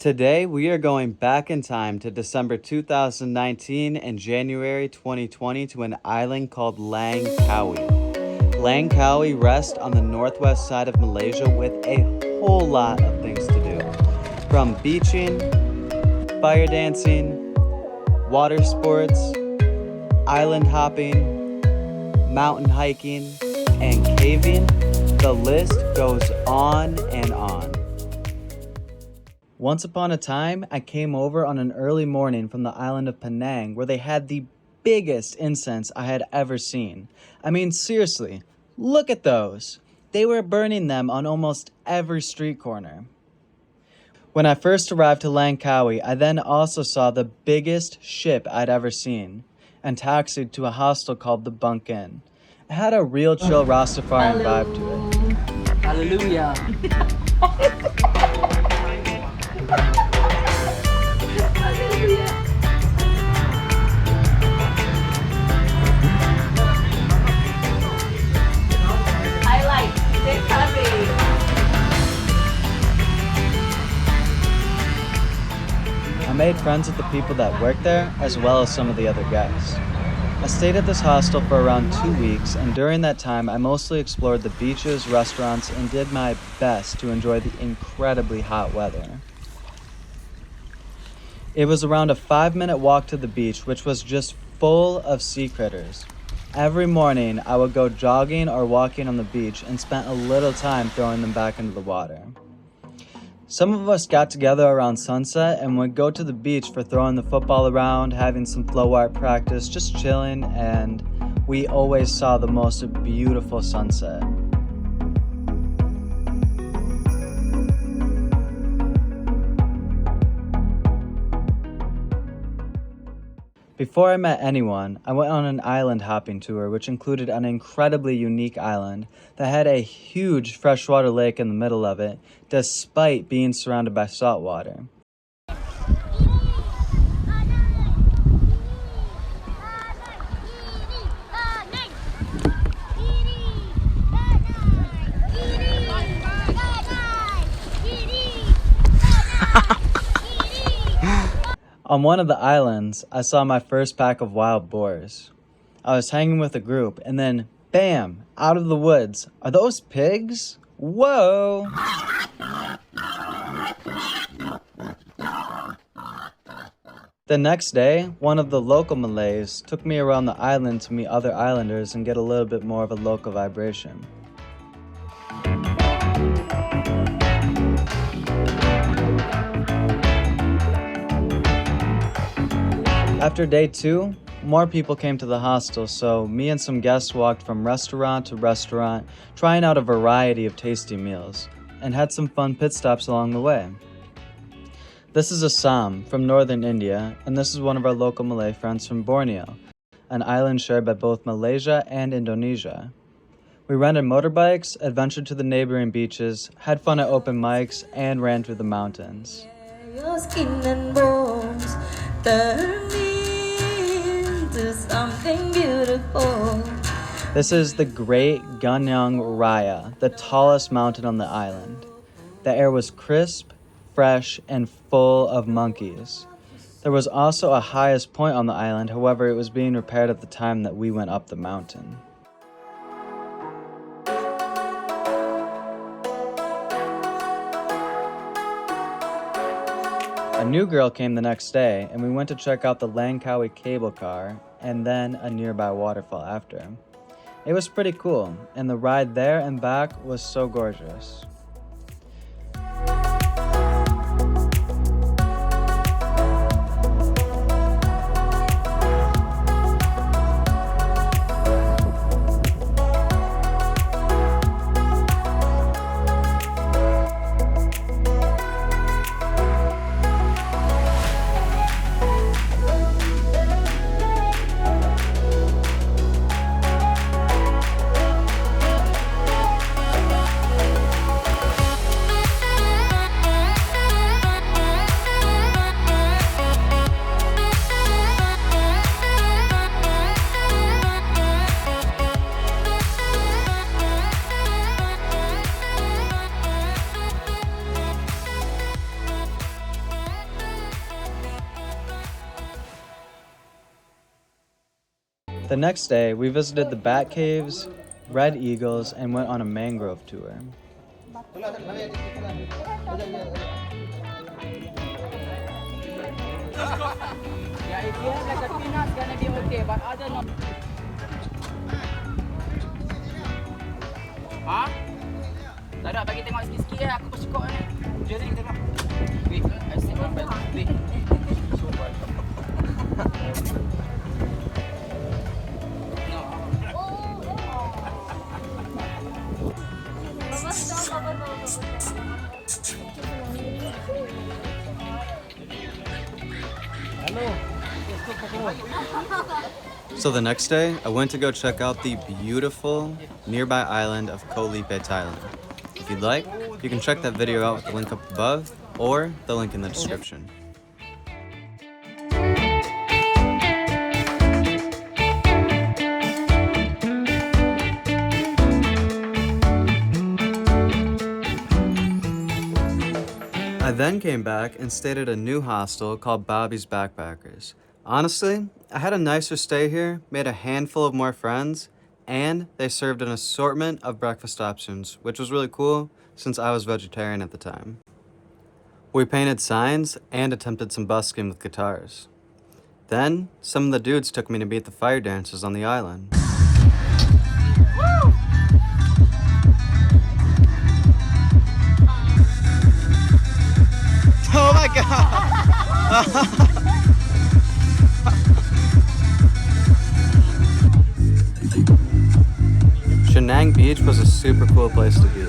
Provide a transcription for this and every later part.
Today, we are going back in time to December 2019 and January 2020 to an island called Langkawi. Langkawi rests on the northwest side of Malaysia with a whole lot of things to do. From beaching, fire dancing, water sports, island hopping, mountain hiking, and caving, the list goes on and on. Once upon a time, I came over on an early morning from the island of Penang where they had the biggest incense I had ever seen. I mean, seriously, look at those. They were burning them on almost every street corner. When I first arrived to Langkawi, I then also saw the biggest ship I'd ever seen and taxied to a hostel called the Bunk Inn. It had a real chill Rastafarian vibe to it. Hallelujah. Highlight, stay happy. I made friends with the people that worked there, as well as some of the other guests. I stayed at this hostel for around 2 weeks, and during that time, I mostly explored the beaches, restaurants, and did my best to enjoy the incredibly hot weather. It was around a 5-minute walk to the beach, which was just full of sea critters. Every morning, I would go jogging or walking on the beach and spent a little time throwing them back into the water. Some of us got together around sunset and would go to the beach for throwing the football around, having some flow art practice, just chilling, and we always saw the most beautiful sunset. Before I met anyone, I went on an island hopping tour, which included an incredibly unique island that had a huge freshwater lake in the middle of it, despite being surrounded by salt water. On one of the islands, I saw my first pack of wild boars. I was hanging with a group, and then, bam, out of the woods. Are those pigs? Whoa! The next day, one of the local Malays took me around the island to meet other islanders and get a little bit more of a local vibration. After day 2, more people came to the hostel, so me and some guests walked from restaurant to restaurant, trying out a variety of tasty meals, and had some fun pit stops along the way. This is Assam from northern India, and this is one of our local Malay friends from Borneo, an island shared by both Malaysia and Indonesia. We rented motorbikes, adventured to the neighboring beaches, had fun at open mics, and ran through the mountains. Your skin and bones turn into something beautiful. This is the Great Gunyang Raya, the tallest mountain on the island. The air was crisp, fresh, and full of monkeys. There was also a highest point on the island, however, it was being repaired at the time that we went up the mountain. A new girl came the next day, and we went to check out the Langkawi cable car and then a nearby waterfall after. It was pretty cool, and the ride there and back was so gorgeous. The next day, we visited the Bat Caves, Red Eagles, and went on a mangrove tour. Yeah, if you have like a peanut, it's gonna be okay, but other not. Ha? Tak ada, bagi tengok sikit-sikit lah. Aku bersyukur ni. Jom ni tengok. Wait, I see one bell. Wait. So the next day, I went to go check out the beautiful nearby island of Koh Lipe, Thailand. If you'd like, you can check that video out with the link up above or the link in the description. I then came back and stayed at a new hostel called Bobby's Backpackers. Honestly, I had a nicer stay here, made a handful of more friends, and they served an assortment of breakfast options, which was really cool since I was vegetarian at the time. We painted signs and attempted some busking with guitars. Then, some of the dudes took me to meet the fire dancers on the island. Oh my god! Shenang Beach was a super cool place to be.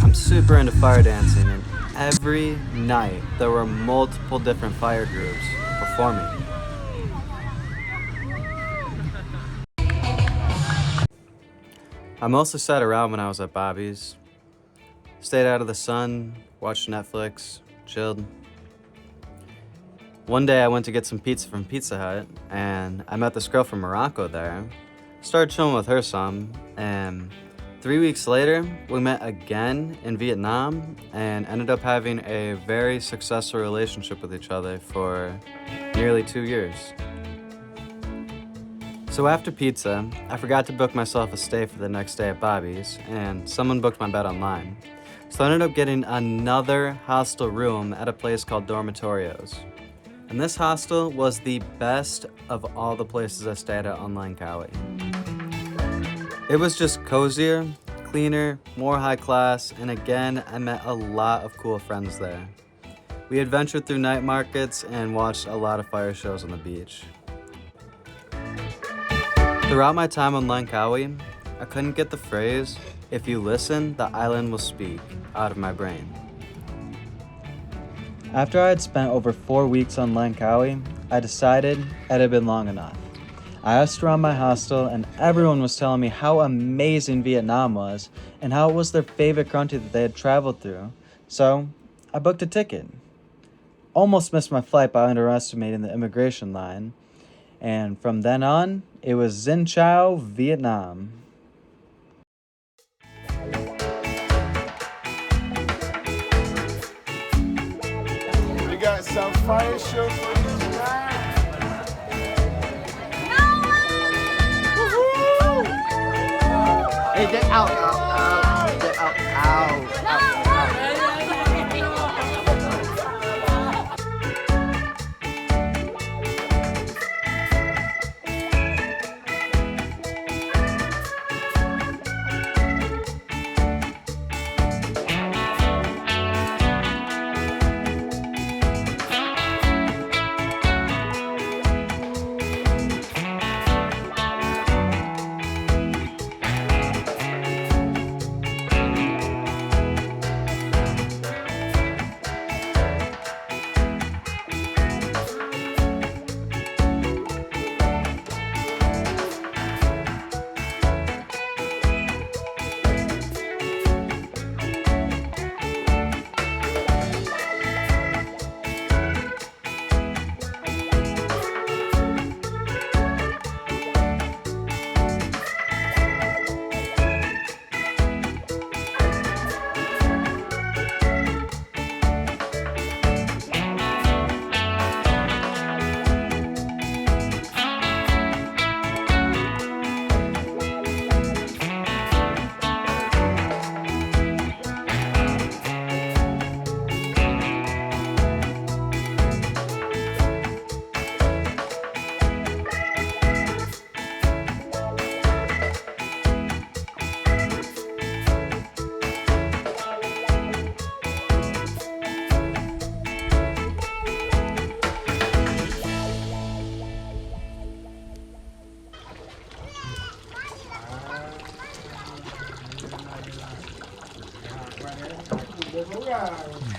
I'm super into fire dancing, and every night there were multiple different fire groups performing. I mostly sat around when I was at Bobby's. Stayed out of the sun, watched Netflix, chilled. One day I went to get some pizza from Pizza Hut, and I met this girl from Morocco there. Started chilling with her some, and 3 weeks later, we met again in Vietnam and ended up having a very successful relationship with each other for nearly 2 years. So after pizza, I forgot to book myself a stay for the next day at Bobby's, and someone booked my bed online. So I ended up getting another hostel room at a place called Dormitorios. And this hostel was the best of all the places I stayed at on Langkawi. It was just cozier, cleaner, more high class, and again, I met a lot of cool friends there. We adventured through night markets and watched a lot of fire shows on the beach. Throughout my time on Langkawi, I couldn't get the phrase, "If you listen, the island will speak," out of my brain. After I had spent over 4 weeks on Langkawi, I decided it had been long enough. I asked around my hostel, and everyone was telling me how amazing Vietnam was and how it was their favorite country that they had traveled through. So I booked a ticket. Almost missed my flight by underestimating the immigration line. And from then on, it was Xin Chao, Vietnam. We got some fire show for you tonight. Hey, get out, get out. guys.